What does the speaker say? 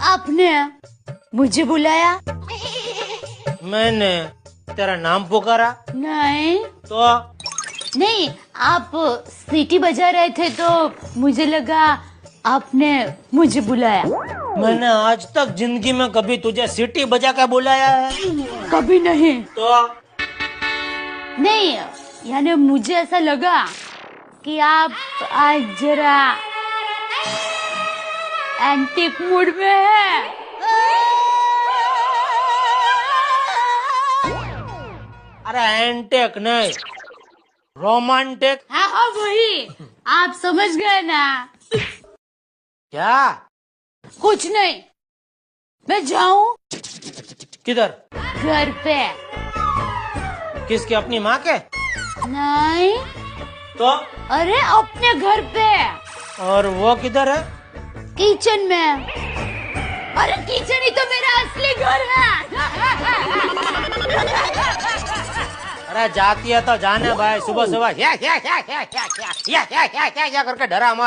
आपने मुझे बुलाया? मैंने तेरा नाम पुकारा? नहीं तो नहीं, आप सीटी बजा रहे थे तो मुझे लगा आपने मुझे बुलाया। मैंने आज तक जिंदगी में कभी तुझे सीटी बजा के बुलाया है? कभी नहीं। तो नहीं, यानी मुझे ऐसा लगा कि आप आज जरा एंटिक मूड में है। अरे एंटेक नहीं, रोमांटिक। हाँ हाँ वही, आप समझ गए ना। क्या? कुछ नहीं, मैं जाऊं? किधर? घर पे। किसके, अपनी माँ के? नहीं, तो अरे अपने घर पे। और वो किधर है? किचन में। अरे किचन ही तो मेरा असली घर है। अरे जाती है तो जाने भाई, सुबह सुबह या करके डरा मत।